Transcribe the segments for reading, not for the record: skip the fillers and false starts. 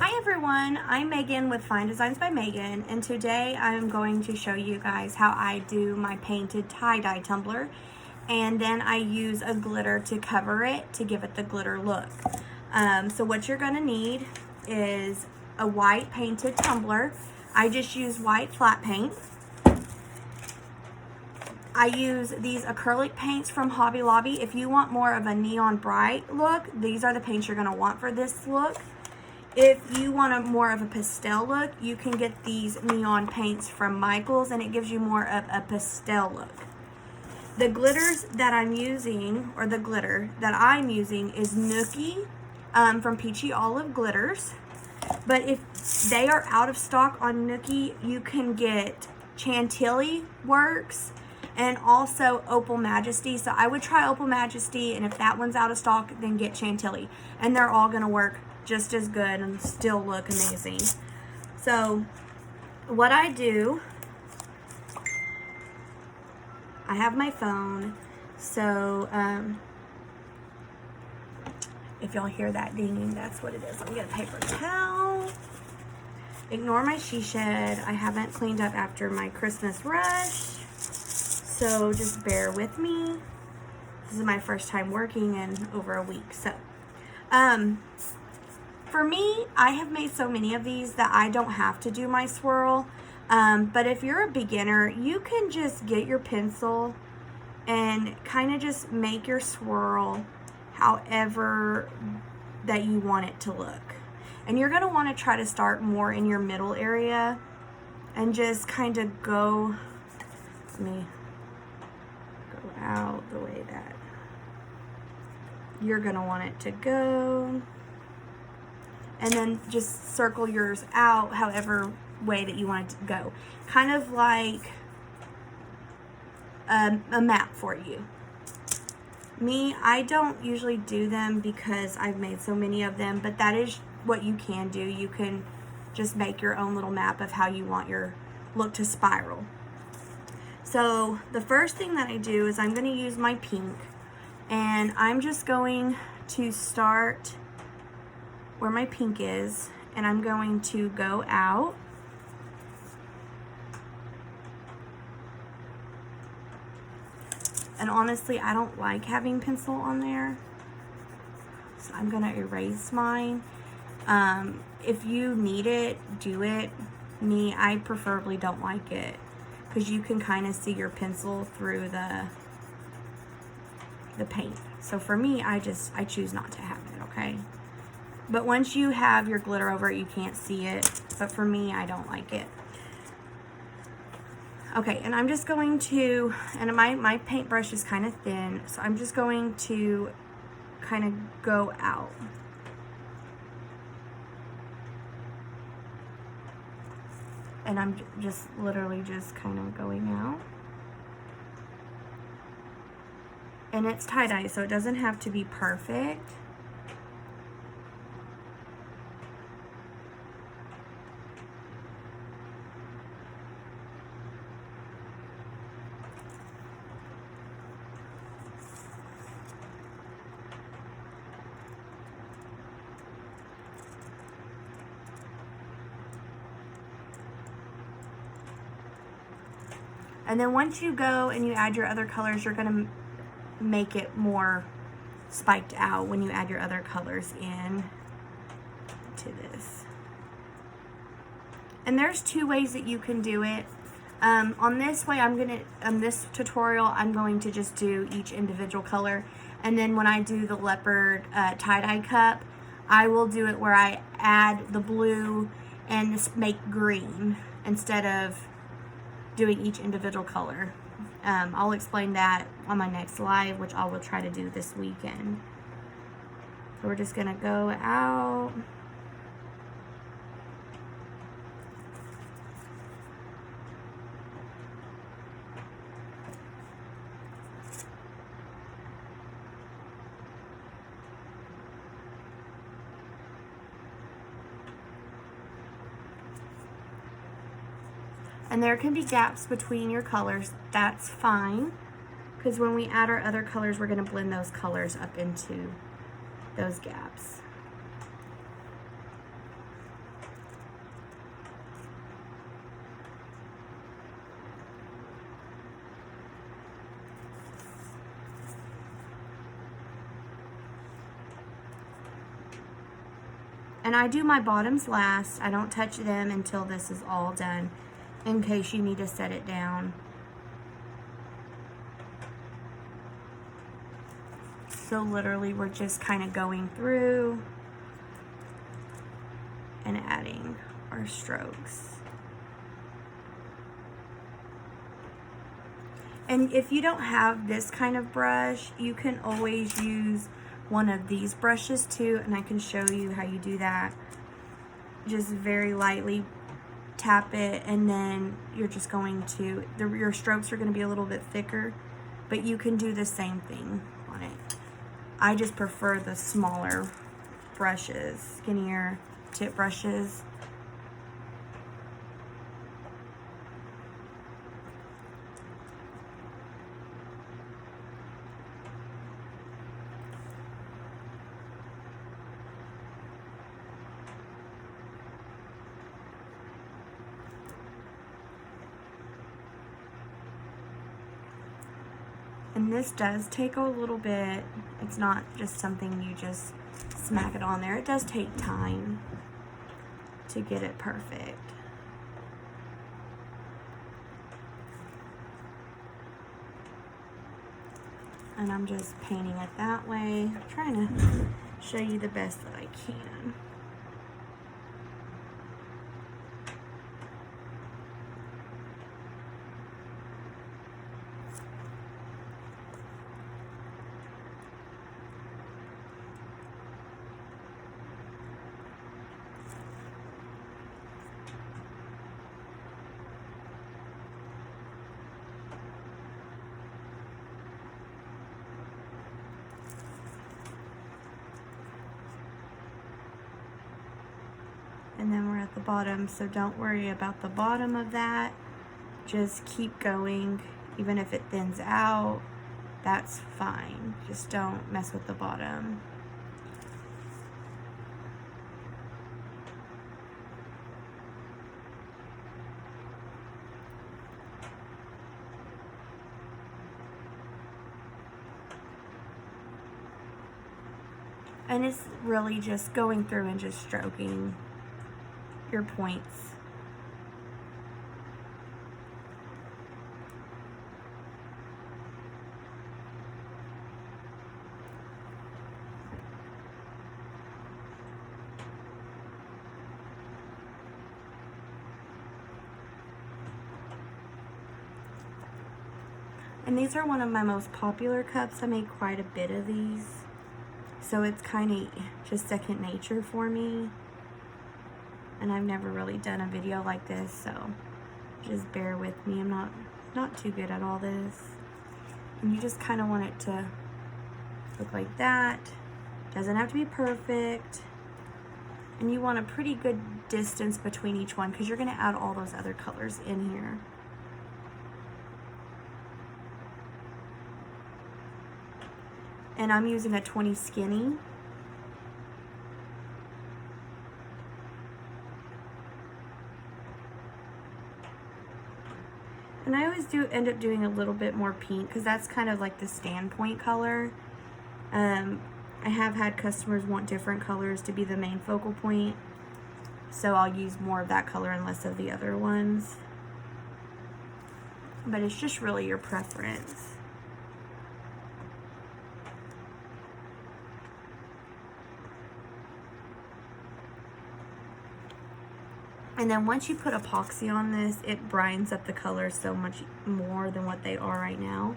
Hi everyone, I'm Megan with Fine Designs by Megan, and today I'm going to show you guys how I do my painted tie-dye tumbler, and then I use a glitter to cover it to give it the glitter look. So what you're going to need is a white painted tumbler. I just use white flat paint. I use these acrylic paints from Hobby Lobby. If you want more of a neon bright look, these are the paints you're going to want for this look. If you want more of a pastel look, you can get these neon paints from Michael's, and it gives you more of a pastel look. The glitters that I'm using, or the glitter that I'm using, is Nookie from Peachy Olive Glitters. But if they are out of stock on Nookie, you can get Chantilly Works and also Opal Majesty. So I would try Opal Majesty, and if that one's out of stock, then get Chantilly. And they're all going to work just as good and still look amazing. So what I do, I have my phone, so if y'all hear that dinging, that's what it is. Let me get a paper towel. Ignore my she shed. I haven't cleaned up after my Christmas rush, so just bear with me. This is my first time working in over a week. So for me, I have made so many of these that I don't have to do my swirl. But if you're a beginner, you can just get your pencil and kind of just make your swirl however that you want it to look. And you're going to want to try to start more in your middle area and just kind of go, let me go out the way that you're going to want it to go. And then just circle yours out however way that you want it to go. Kind of like a map for you. Me, I don't usually do them because I've made so many of them, but that is what you can do. You can just make your own little map of how you want your look to spiral. So the first thing that I do is I'm going to use my pink, and I'm just going to start where my pink is, and I'm going to go out and honestly I don't like having pencil on there, so I'm gonna erase mine. If you need it, do it. Me, I preferably don't like it because you can kind of see your pencil through the paint. So for me, I choose not to have it, okay? But once you have your glitter over it, you can't see it. But for me, I don't like it. Okay, and I'm just going to, and my paintbrush is kind of thin, so I'm just going to kind of go out. And I'm just literally just kind of going out. And it's tie-dye, so it doesn't have to be perfect. And then once you go and you add your other colors, you're going to make it more spiked out when you add your other colors in to this. And there's two ways that you can do it. On this way, on this tutorial, I'm going to just do each individual color. And then when I do the leopard tie-dye cup, I will do it where I add the blue and just make green instead of doing each individual color. I'll explain that on my next live, which I will try to do this weekend. So we're just gonna go out. And there can be gaps between your colors. That's fine, because when we add our other colors, we're going to blend those colors up into those gaps. And I do my bottoms last. I don't touch them until this is all done, in case you need to set it down. So literally we're just kind of going through and adding our strokes. And if you don't have this kind of brush, you can always use one of these brushes too, and I can show you how you do that. Just very lightly tap it, and then you're just going to, your strokes are going to be a little bit thicker, but you can do the same thing on it. I just prefer the smaller brushes, skinnier tip brushes. And this does take a little bit. It's not just something you just smack it on there. It does take time to get it perfect. And I'm just painting it that way, trying to show you the best that I can. And then we're at the bottom, so don't worry about the bottom of that. Just keep going. Even if it thins out, that's fine. Just don't mess with the bottom. And it's really just going through and just stroking your points. And these are one of my most popular cups. I make quite a bit of these, so it's kind of just second nature for me. And I've never really done a video like this, so just bear with me. I'm not too good at all this. And you just kind of want it to look like that. Doesn't have to be perfect. And you want a pretty good distance between each one, because you're going to add all those other colors in here. And I'm using a 20 skinny. And I always end up doing a little bit more pink, because that's kind of like the standpoint color. I have had customers want different colors to be the main focal point, so I'll use more of that color and less of the other ones. But it's just really your preference. And then once you put epoxy on this, it brightens up the colors so much more than what they are right now.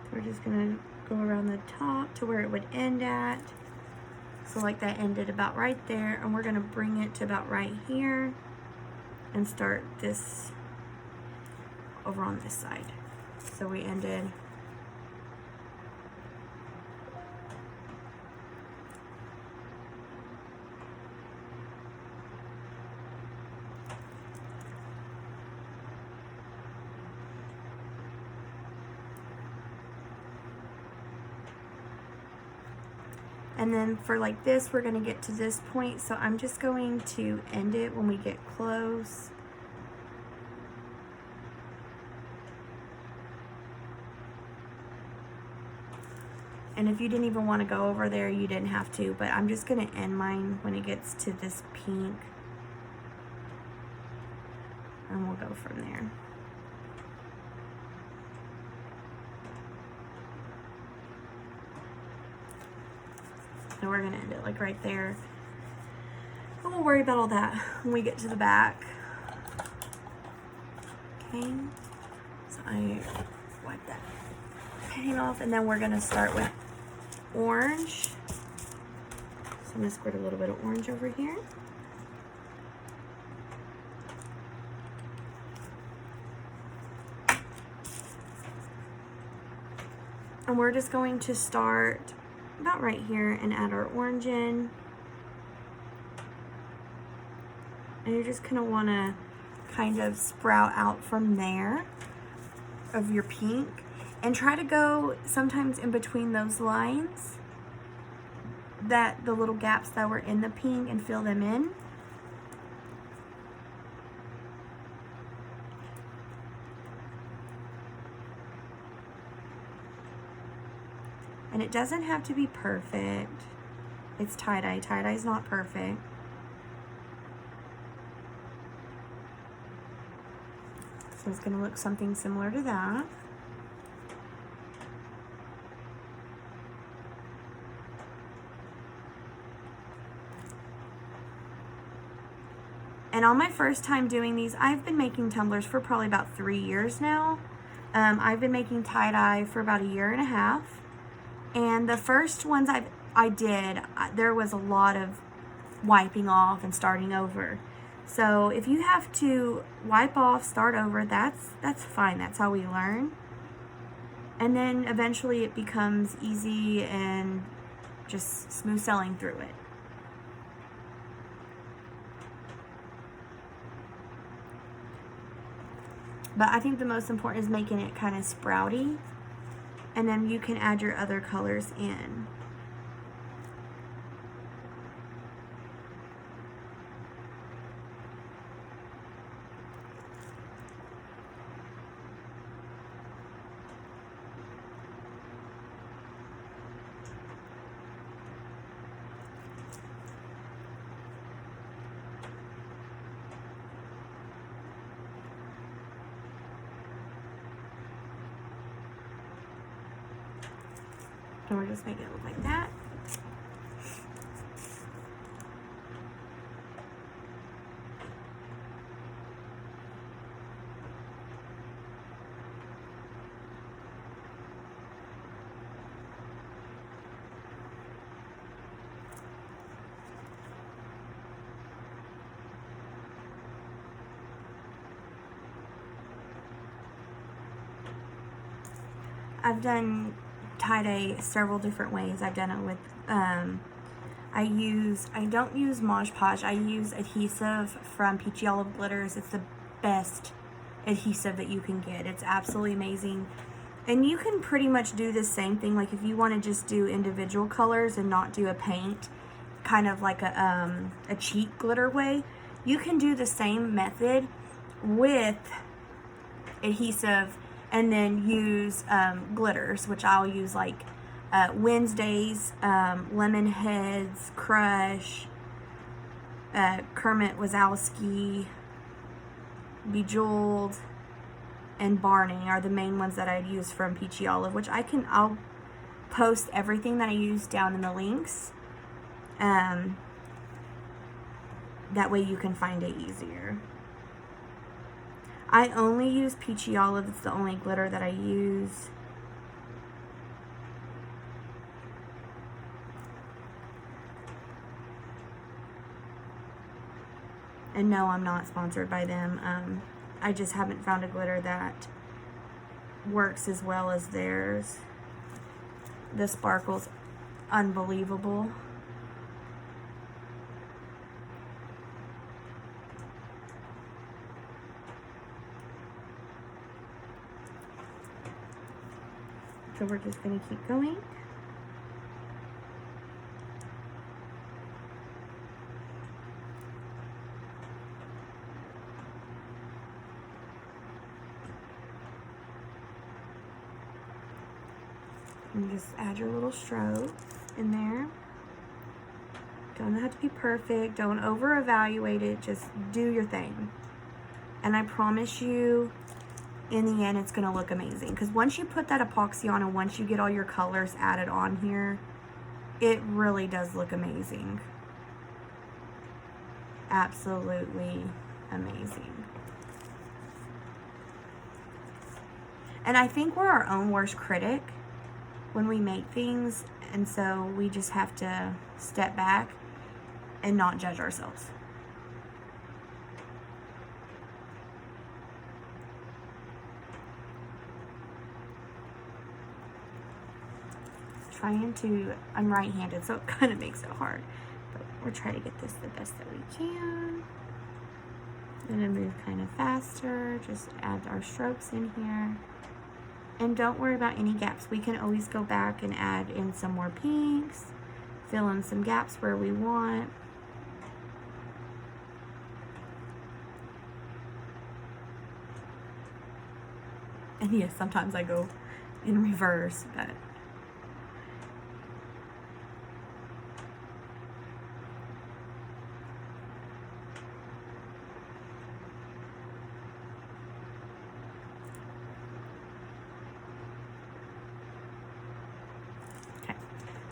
So we're just gonna go around the top to where it would end at. So like that ended about right there, and we're gonna bring it to about right here and start this over on this side. So we ended and then for like this, we're going to get to this point, so I'm just going to end it when we get close. And if you didn't even want to go over there, you didn't have to. But I'm just going to end mine when it gets to this pink. And we'll go from there. And we're going to end it like right there. But we'll worry about all that when we get to the back. Okay. So I wipe that paint off. And then we're going to start with orange. So I'm going to squirt a little bit of orange over here. And we're just going to start about right here and add our orange in. And you're just gonna wanna kind of sprout out from there of your pink. And try to go sometimes in between those lines, that the little gaps that were in the pink, and fill them in. And it doesn't have to be perfect. It's tie-dye. Tie-dye is not perfect. So it's going to look something similar to that. And on my first time doing these, I've been making tumblers for probably about 3 years now. I've been making tie-dye for about 1.5 years. And the first ones I did, there was a lot of wiping off and starting over. So if you have to wipe off, start over, that's fine. That's how we learn. And then eventually it becomes easy and just smooth sailing through it. But I think the most important is making it kind of sprouty. And then you can add your other colors in. And we're just making it look like that. I've done tie-dye several different ways. I've done it with, I don't use Mod Podge. I use adhesive from Peachy Olive Glitters. It's the best adhesive that you can get. It's absolutely amazing. And you can pretty much do the same thing. Like if you want to just do individual colors and not do a paint, kind of like a cheat glitter way, you can do the same method with adhesive and then use glitters, which I'll use like Wednesdays, Lemon Heads, Crush, Kermit Wazowski, Bejeweled, and Barney are the main ones that I'd use from Peachy Olive, which I'll post everything that I use down in the links. That way you can find it easier. I only use Peachy Olive. It's the only glitter that I use. And no, I'm not sponsored by them. I just haven't found a glitter that works as well as theirs. The sparkle's unbelievable. So we're just going to keep going. And just add your little strokes in there. Don't have to be perfect. Don't over evaluate it. Just do your thing. And I promise you, in the end, it's gonna look amazing. Because once you put that epoxy on and once you get all your colors added on here, it really does look amazing. Absolutely amazing. And I think we're our own worst critic when we make things, and so we just have to step back and not judge ourselves. I'm right-handed, so it kind of makes it hard, but we're trying to get this the best that we can. I'm gonna move kind of faster, just add our strokes in here. And don't worry about any gaps. We can always go back and add in some more pinks, fill in some gaps where we want. And yes, sometimes I go in reverse, but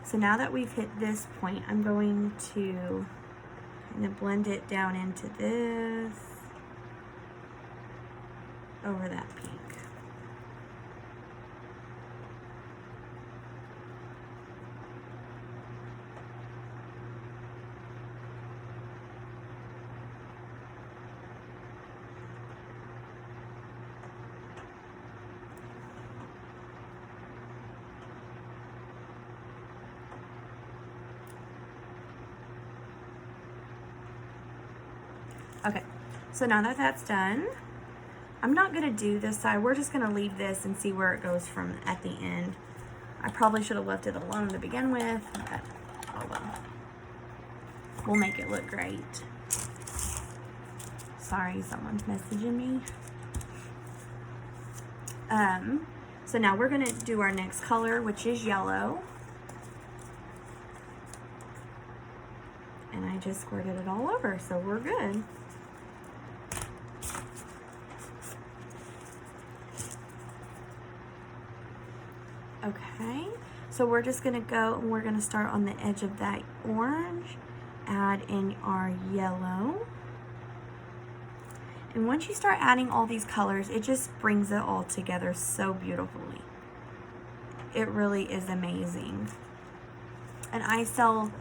so now that we've hit this point, I'm going to kind of blend it down into this, over that pink. Okay, so now that that's done, I'm not gonna do this side. We're just gonna leave this and see where it goes from at the end. I probably should have left it alone to begin with, but oh well. We'll make it look great. Sorry, someone's messaging me. So now we're gonna do our next color, which is yellow. And I just squirted it all over, so we're good. Okay, so we're just gonna go and we're gonna start on the edge of that orange, add in our yellow. And once you start adding all these colors, it just brings it all together so beautifully. It really is amazing. And I sell,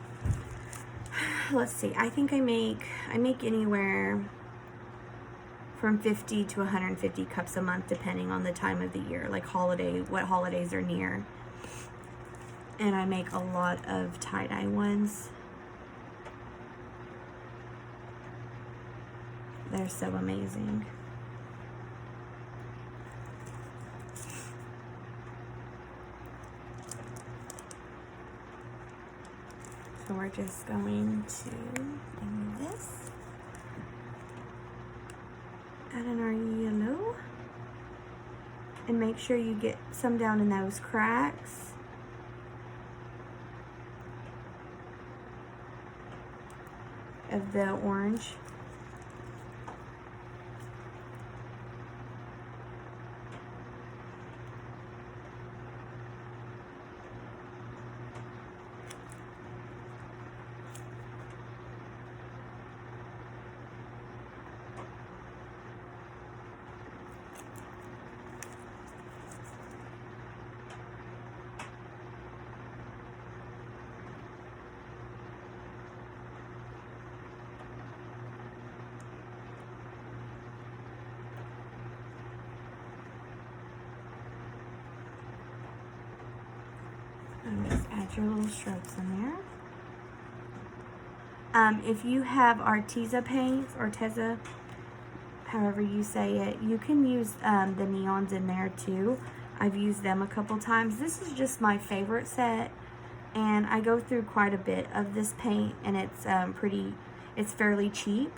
let's see, I think I make anywhere from 50 to 150 cups a month, depending on the time of the year, like what holidays are near. And I make a lot of tie-dye ones. They're so amazing. So we're just going to remove this. Add in our yellow. And make sure you get some down in those cracks. Of the orange. And just add your little strokes in there. If you have Arteza paints, or Teza, however you say it, you can use the neons in there too. I've used them a couple times. This is just my favorite set, and I go through quite a bit of this paint, and it's it's fairly cheap,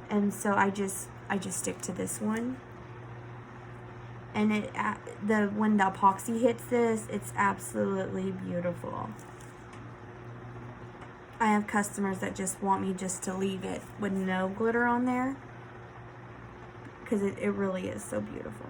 and so I just stick to this one. And when the epoxy hits this, it's absolutely beautiful. I have customers that just want me just to leave it with no glitter on there, because it really is so beautiful.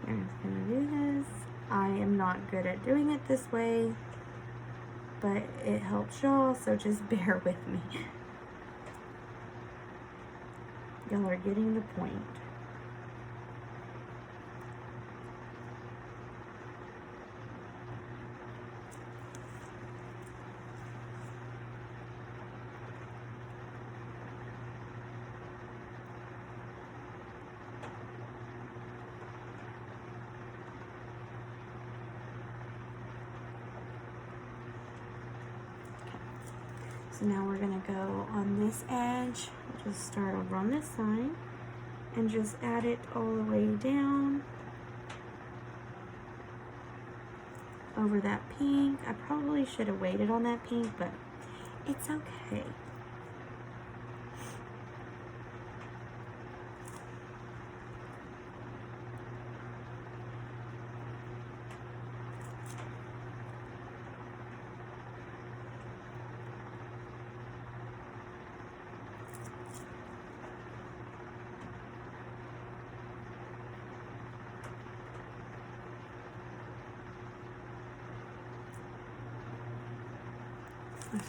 I'm just gonna do this. I am not good at doing it this way, but it helps y'all, so just bear with me. Y'all are getting the point. So now we're gonna go on this edge, just start over on this side, and just add it all the way down over that pink. I probably should have waited on that pink, but it's okay.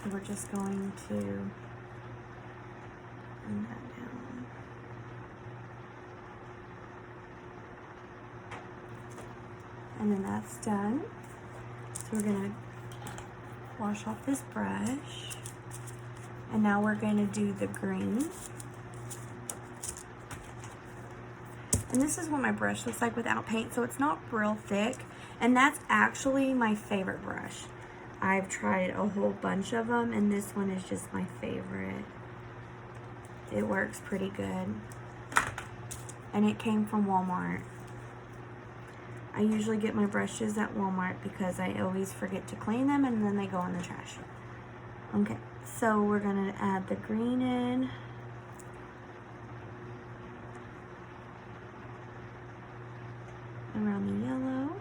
So we're just going to bring that down. And then that's done. So we're gonna wash off this brush. And now we're gonna do the green. And this is what my brush looks like without paint, so it's not real thick. And that's actually my favorite brush. I've tried a whole bunch of them, and this one is just my favorite. It works pretty good. And it came from Walmart. I usually get my brushes at Walmart because I always forget to clean them and then they go in the trash. Okay, so we're gonna add the green in. Around the yellow.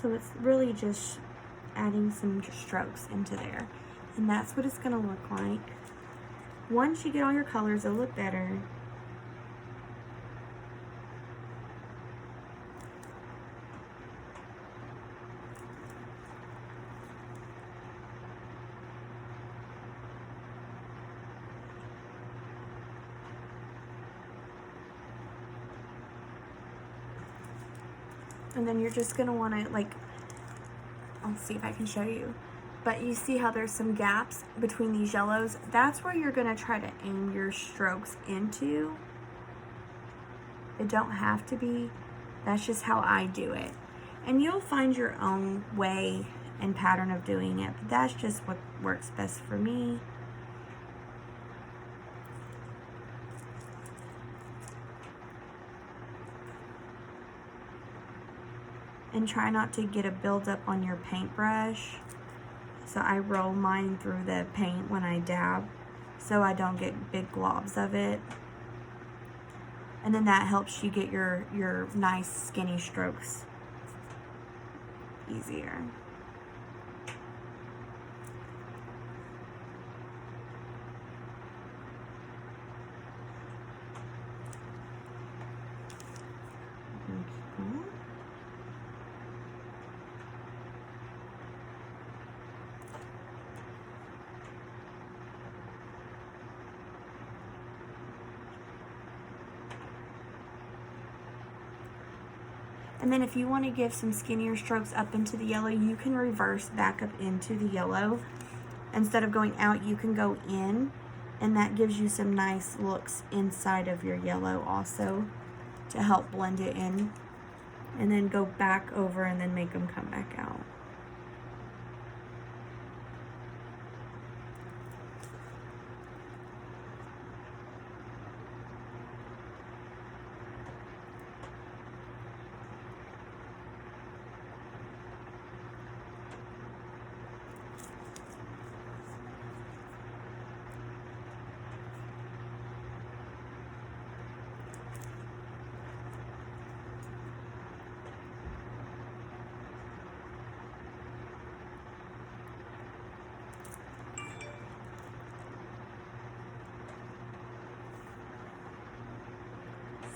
So it's really just adding some strokes into there. And that's what it's gonna look like. Once you get all your colors, it'll look better. And then you're just gonna wanna, like, I'll see if I can show you. But you see how there's some gaps between these yellows? That's where you're gonna try to aim your strokes into. It don't have to be. That's just how I do it. And you'll find your own way and pattern of doing it, but that's just what works best for me. And try not to get a buildup on your paintbrush. So I roll mine through the paint when I dab, so I don't get big globs of it. And then that helps you get your nice skinny strokes easier. And then if you want to give some skinnier strokes up into the yellow, you can reverse back up into the yellow. Instead of going out, you can go in, and that gives you some nice looks inside of your yellow also to help blend it in. And then go back over and then make them come back out.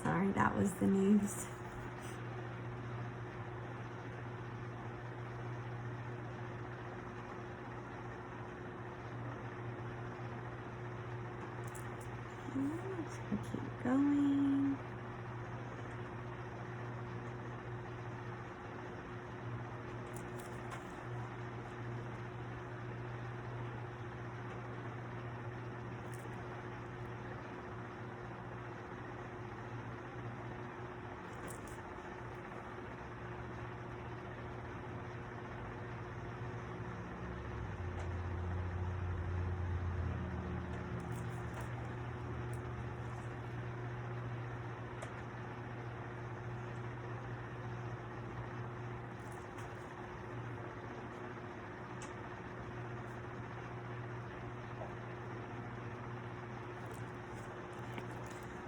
Sorry, that was the news. Let's keep going.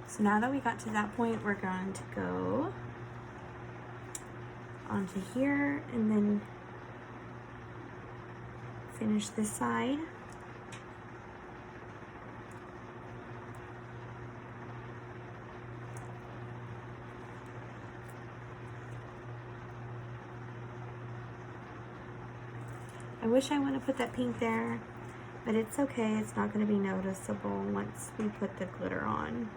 So now that we got to that point, we're going to go onto here and then finish this side. I wish I would have put that pink there, but it's okay. It's not going to be noticeable once we put the glitter on.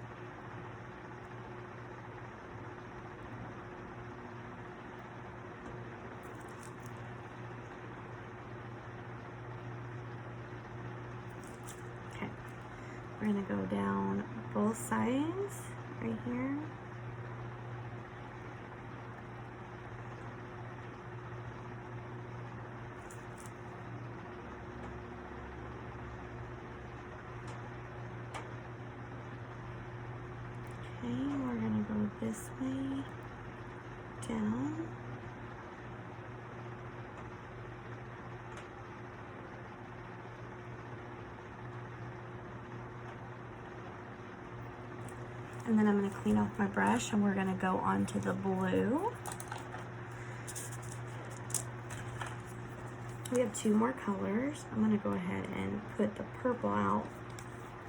Okay, we're going to go down both sides right here. We're going to go this way, down. And then I'm going to clean off my brush and we're going to go on to the blue. We have two more colors. I'm going to go ahead and put the purple out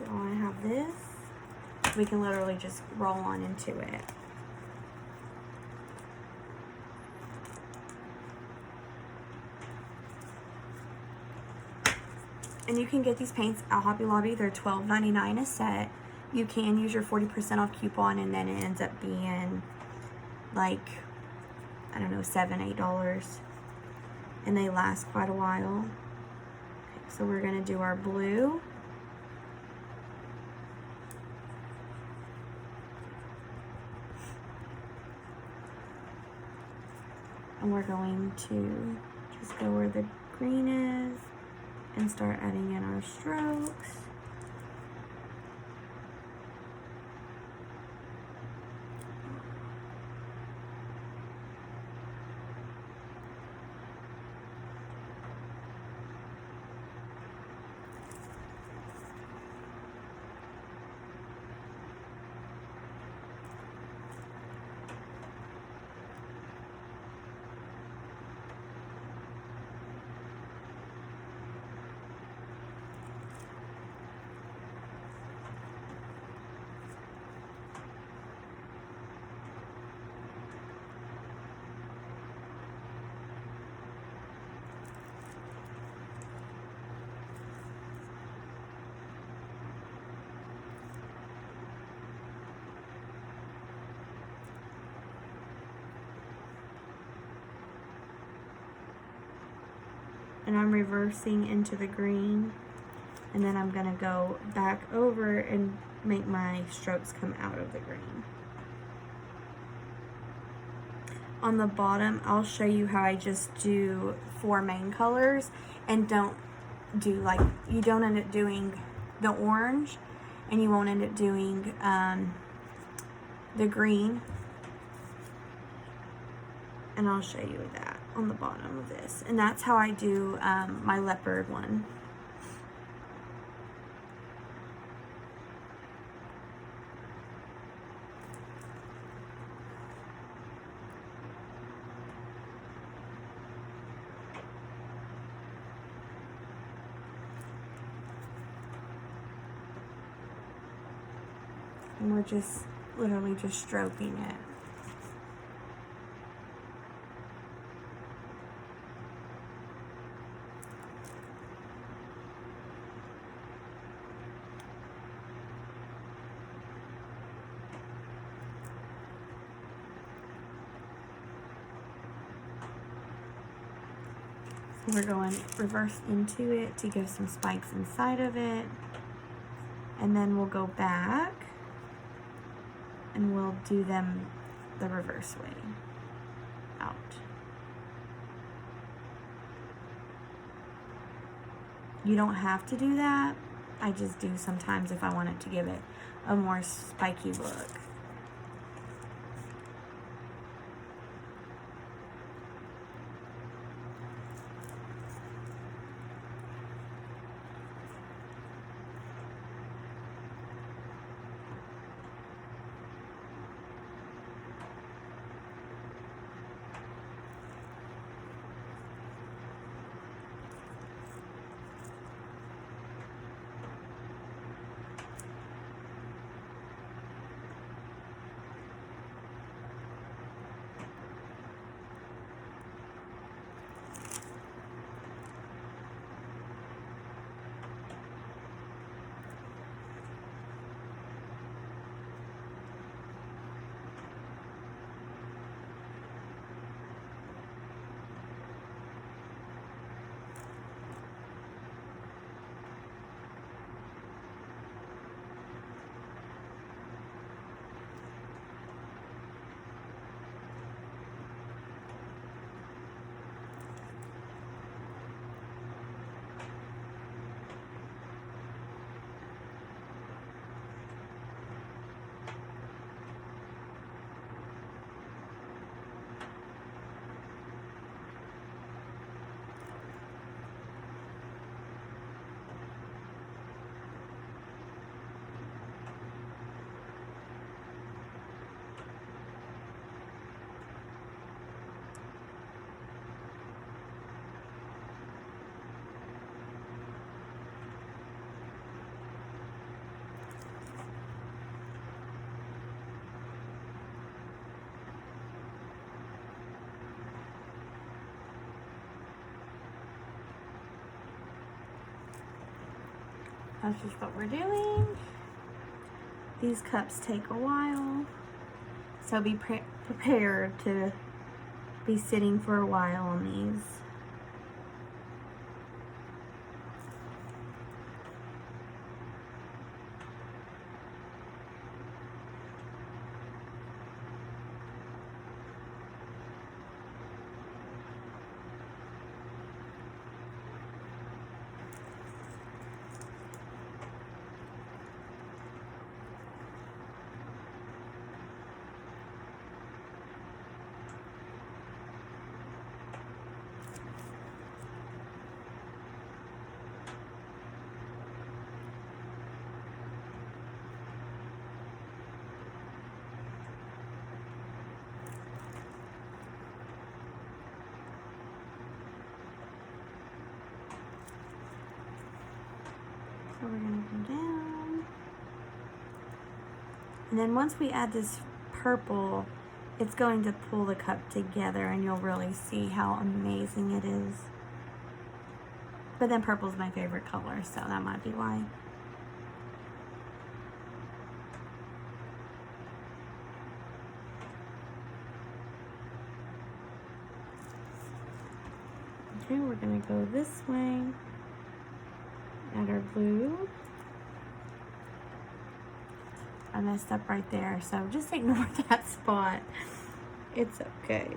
while I have this. We can literally just roll on into it. And you can get these paints at Hobby Lobby. They're $12.99 a set. You can use your 40% off coupon and then it ends up being like, I don't know, $7, $8. And they last quite a while. Okay, so we're gonna do our blue. And we're going to just go where the green is and start adding in our strokes. and I'm reversing into the green, and then I'm gonna go back over and make my strokes come out of the green. On the bottom, I'll show you how I just do 4 main colors and don't do like, you don't end up doing the orange and you won't end up doing the green. And I'll show you that on the bottom of this. And that's how I do my leopard one. And we're just literally just stroking it. So we're going reverse into it to give some spikes inside of it. And then we'll go back and we'll do them the reverse way out. You don't have to do that. I just do sometimes if I want it to give it a more spiky look. That's just what we're doing. These cups take a while, so be prepared to be sitting for a while on these. So we're going to go down. And then once we add this purple, it's going to pull the cup together and you'll really see how amazing it is. But then purple's my favorite color, so that might be why. Okay, we're gonna go this way. Add our glue. I messed up right there, so just ignore that spot. It's okay.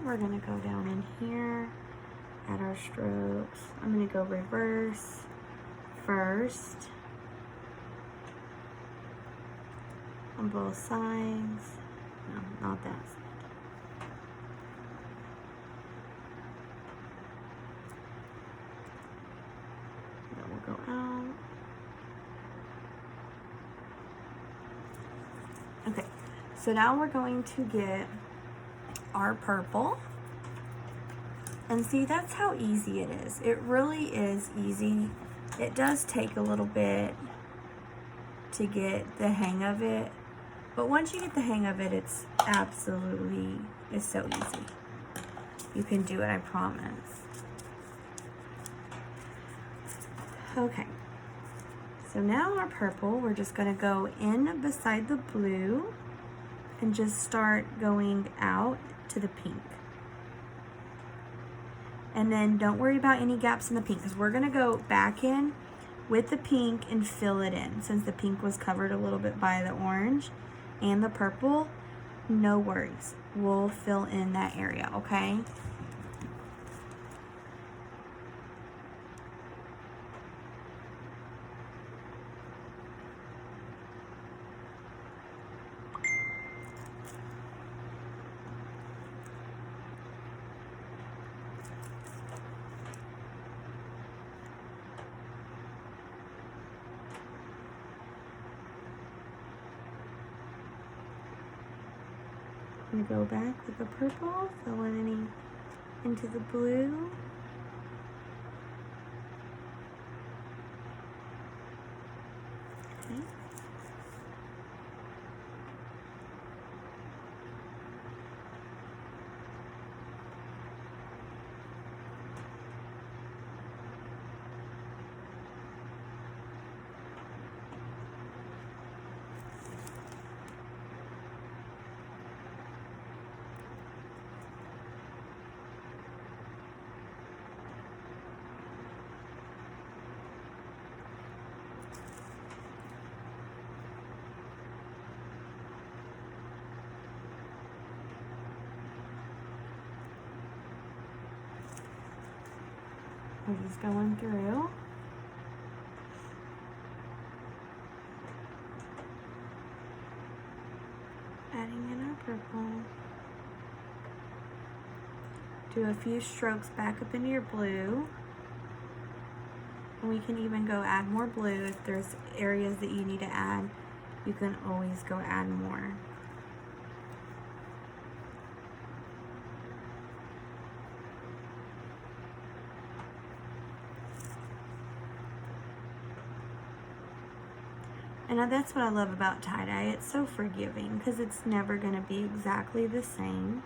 We're gonna go down in here, add our strokes. I'm gonna go reverse first on both sides. No, not that side. That will go out. Okay, so now we're going to get our purple. And see, that's how easy it is. It really is easy. It does take a little bit to get the hang of it, but once you get the hang of it, it's so easy. You can do it, I promise. Okay, so now our purple, we're just gonna go in beside the blue and just start going out to the pink. And then don't worry about any gaps in the pink, because we're gonna go back in with the pink and fill it in. Since the pink was covered a little bit by the orange and the purple, no worries. We'll fill in that area, okay? I'm gonna go back with the purple, fill in into the blue. Okay. We're just going through. Adding in our purple. Do a few strokes back up into your blue. And we can even go add more blue. If there's areas that you need to add, you can always go add more. And that's what I love about tie-dye. It's so forgiving because it's never going to be exactly the same.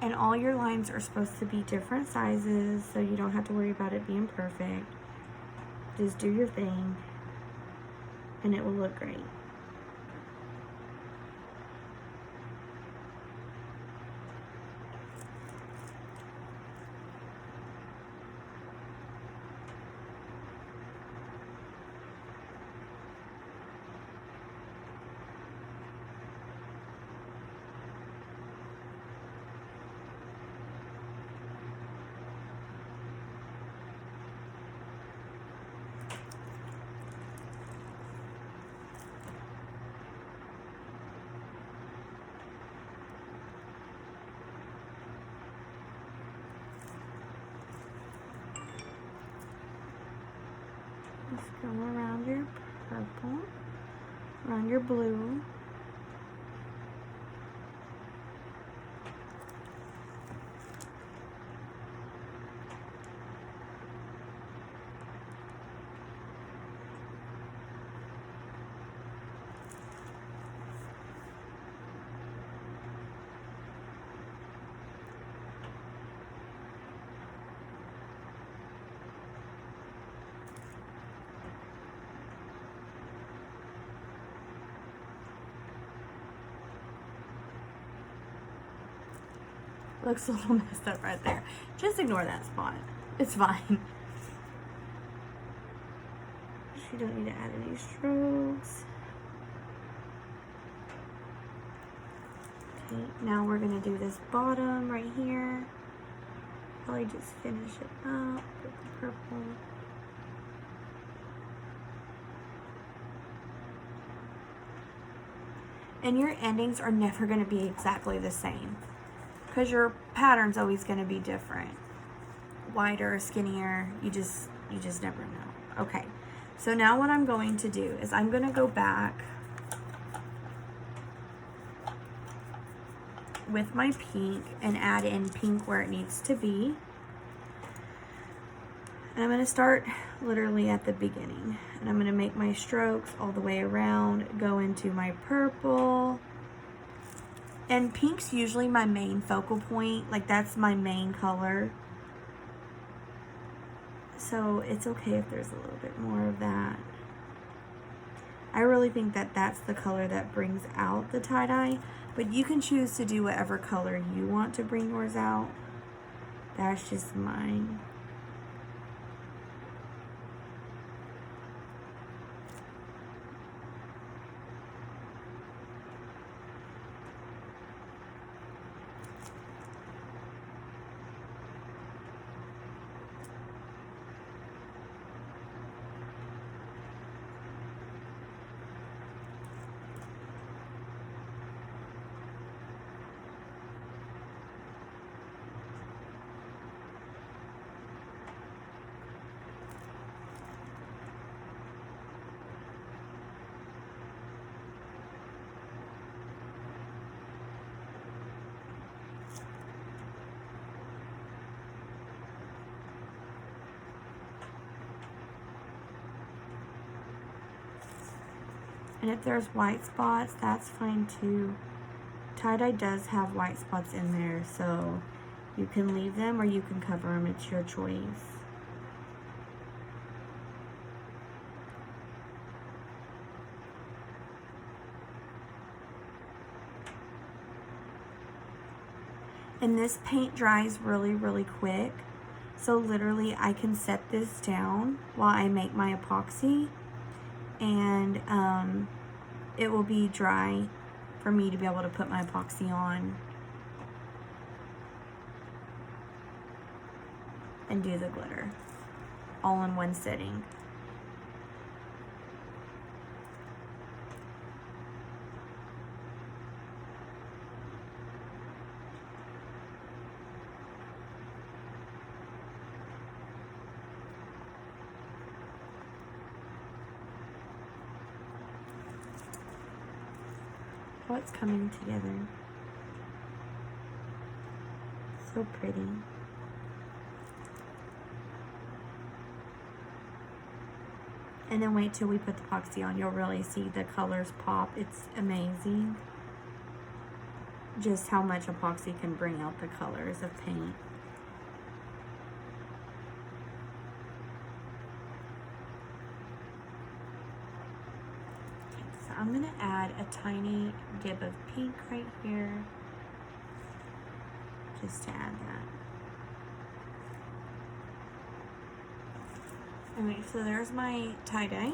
And all your lines are supposed to be different sizes, so you don't have to worry about it being perfect. Just do your thing, and it will look great. Just go around your purple, around your blue. Looks a little messed up right there. Just ignore that spot. It's fine. You don't need to add any strokes. Okay, now we're gonna do this bottom right here. Probably just finish it up with the purple. And your endings are never gonna be exactly the same because your pattern's always gonna be different. Wider, skinnier, you just never know. Okay, so now what I'm going to do is I'm gonna go back with my pink and add in pink where it needs to be. And I'm gonna start literally at the beginning. And I'm gonna make my strokes all the way around, go into my purple. And pink's usually my main focal point, like that's my main color. So it's okay if there's a little bit more of that. I really think that that's the color that brings out the tie-dye, but you can choose to do whatever color you want to bring yours out. That's just mine. And if there's white spots, that's fine too. Tie-dye does have white spots in there, so you can leave them or you can cover them. It's your choice. And this paint dries really, really quick. So literally I can set this down while I make my epoxy, and it will be dry for me to be able to put my epoxy on and do the glitter all in one sitting. Oh, it's coming together. So pretty. And then wait till we put the epoxy on. You'll really see the colors pop. It's amazing just how much epoxy can bring out the colors of paint. I'm going to add a tiny dip of pink right here, just to add that. Alright, so there's my tie-dye.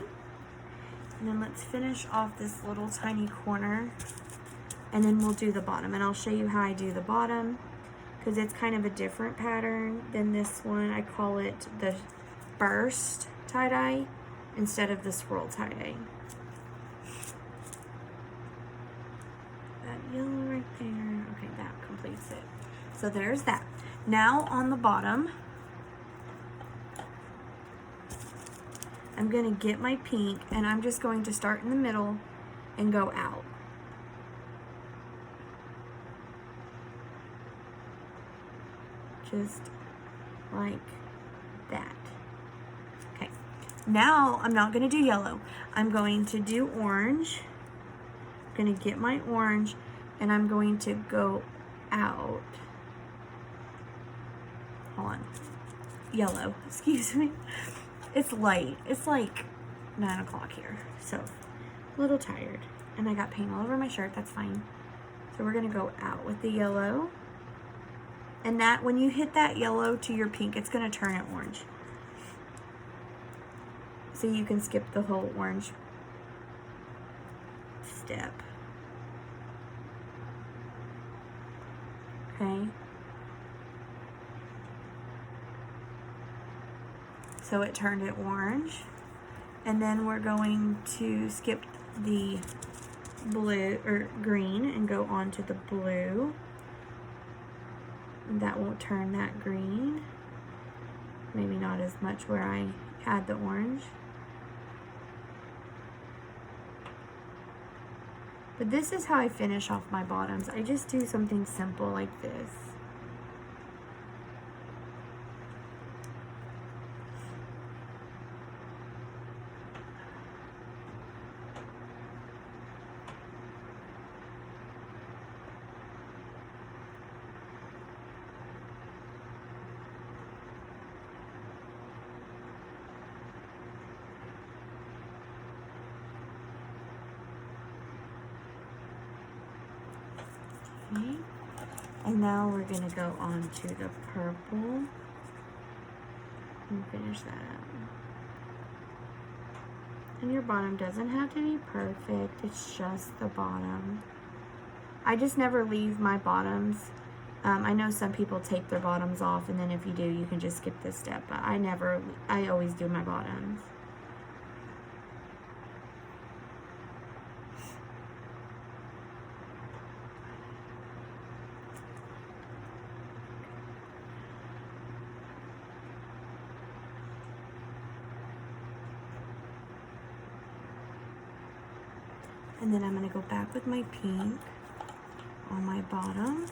And then let's finish off this little tiny corner, and then we'll do the bottom. And I'll show you how I do the bottom, because it's kind of a different pattern than this one. I call it the burst tie-dye instead of the swirl tie-dye. Yellow right there. Okay, that completes it. So there's that. Now on the bottom, I'm going to get my pink and I'm just going to start in the middle and go out. Just like that. Okay. Now I'm not going to do yellow. I'm going to do orange. I'm going to get my orange and I'm going to go out. Hold on. Yellow, excuse me. It's light. It's like 9 o'clock here, so a little tired. And I got paint all over my shirt, that's fine. So we're gonna go out with the yellow. And that, when you hit that yellow to your pink, it's going to turn it orange. So you can skip the whole orange step. Okay. So it turned it orange. And then we're going to skip the blue or green and go on to the blue. That won't turn that green. Maybe not as much where I add the orange. But this is how I finish off my bottoms. I just do something simple like this. Okay. And now we're going to go on to the purple and finish that up. And your bottom doesn't have to be perfect, it's just the bottom. I just never leave my bottoms. I know some people take their bottoms off, and then if you do, you can just skip this step, but I always do my bottoms. And then I'm going to go back with my pink on my bottom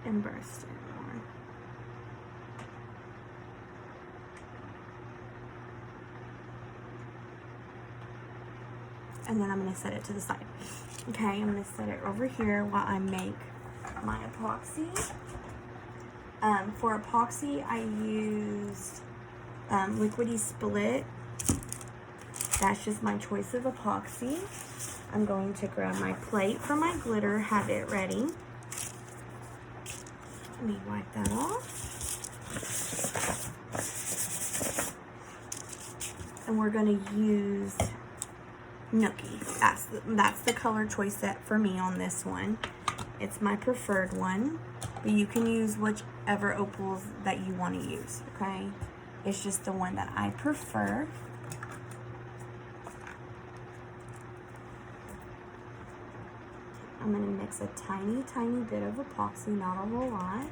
and burst it more. And then I'm going to set it to the side. Okay, I'm going to set it over here while I make my epoxy. For epoxy, I used Liquidy Split. That's just my choice of epoxy. I'm going to grab my plate for my glitter, have it ready. Let me wipe that off. And we're going to use Nookie. That's the color choice set for me on this one. It's my preferred one, but you can use whichever opals that you want to use, okay? It's just the one that I prefer. I'm going to mix a tiny, tiny bit of epoxy, not a whole lot.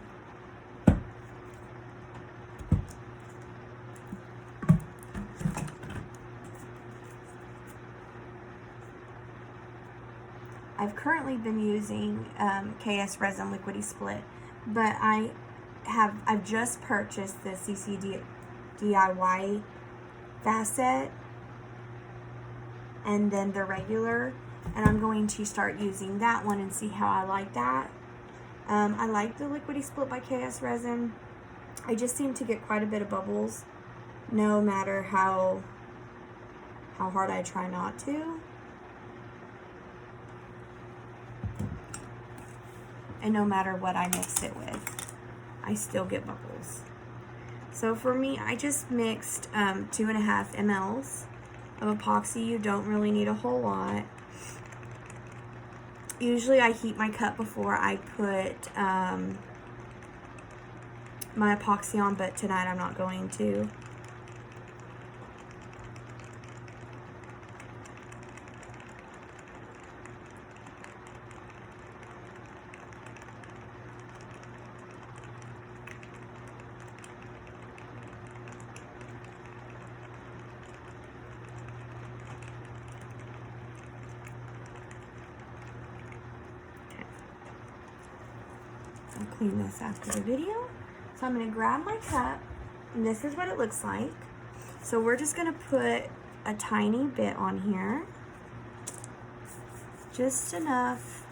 I've currently been using KS Resin Liquidy Split, but I've just purchased the CC DIY facet and then the regular, and I'm going to start using that one and see how I like that. I like the Liquidy Split by KS Resin. I just seem to get quite a bit of bubbles no matter how hard I try not to. And no matter what I mix it with, I still get bubbles. So for me, I just mixed 2.5 mLs of epoxy. You don't really need a whole lot. Usually I heat my cup before I put my epoxy on, but tonight I'm not going to. I'll clean this after the video. So I'm going to grab my cup, and this is what it looks like. So we're just going to put a tiny bit on here, just enough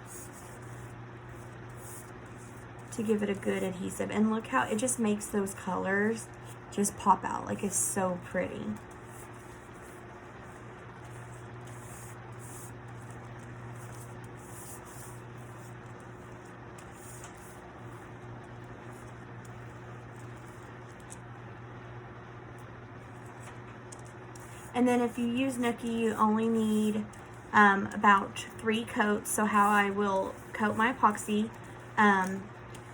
to give it a good adhesive. And look how it just makes those colors just pop out. Like, it's so pretty. And then if you use Nookie, you only need about 3 coats. So how I will coat my epoxy,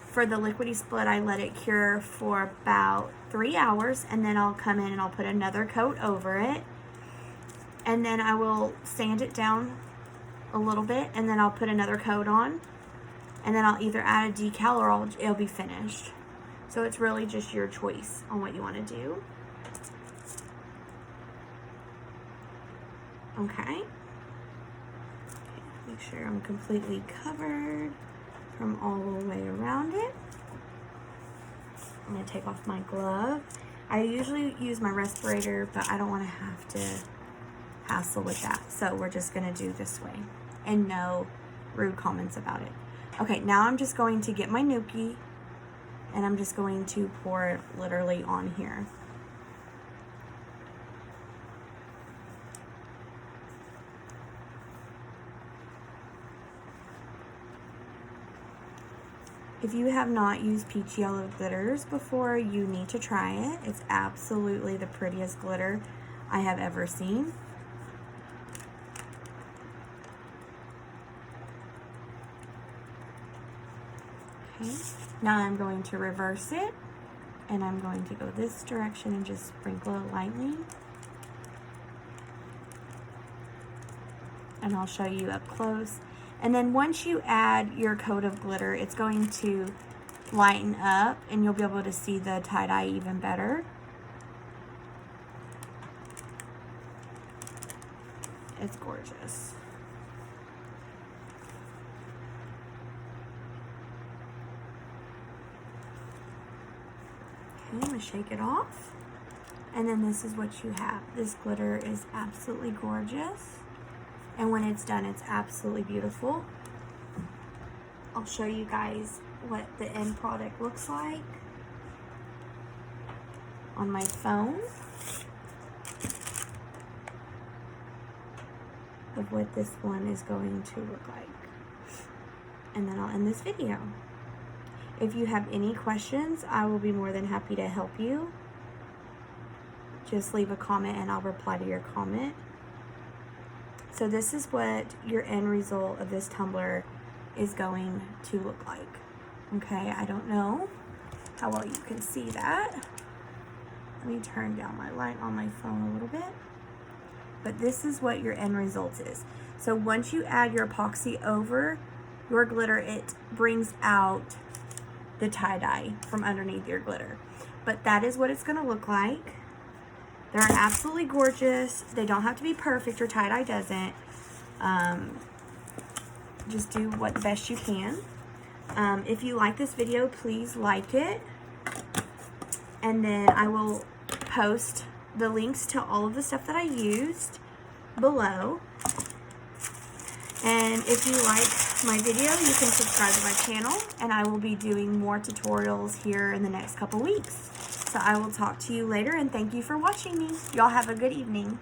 for the liquidy split, I let it cure for about 3 hours, and then I'll come in and I'll put another coat over it, and then I will sand it down a little bit, and then I'll put another coat on, and then I'll either add a decal or it'll be finished. So it's really just your choice on what you want to do. Okay. Make sure I'm completely covered from all the way around it. I'm going to take off my glove. I usually use my respirator, but I don't want to have to hassle with that. So we're just going to do this way. And no rude comments about it. Okay, now I'm just going to get my Nookie, and I'm just going to pour it literally on here. If you have not used peachy yellow glitters before, you need to try it. It's absolutely the prettiest glitter I have ever seen. Okay, now I'm going to reverse it, and I'm going to go this direction and just sprinkle it lightly. And I'll show you up close. And then once you add your coat of glitter, it's going to lighten up, and you'll be able to see the tie-dye even better. It's gorgeous. Okay, I'm going to shake it off. And then this is what you have. This glitter is absolutely gorgeous. And when it's done, it's absolutely beautiful. I'll show you guys what the end product looks like on my phone of what this one is going to look like. And then I'll end this video. If you have any questions, I will be more than happy to help you. Just leave a comment and I'll reply to your comment. So this is what your end result of this tumbler is going to look like. Okay, I don't know how well you can see that. Let me turn down my light on my phone a little bit. But this is what your end result is. So once you add your epoxy over your glitter, it brings out the tie-dye from underneath your glitter. But that is what it's going to look like. They're absolutely gorgeous. They don't have to be perfect, or tie-dye doesn't. Just do what the best you can. If you like this video, please like it. And then I will post the links to all of the stuff that I used below. And if you like my video, you can subscribe to my channel, and I will be doing more tutorials here in the next couple weeks. So I will talk to you later, and thank you for watching me. Y'all have a good evening.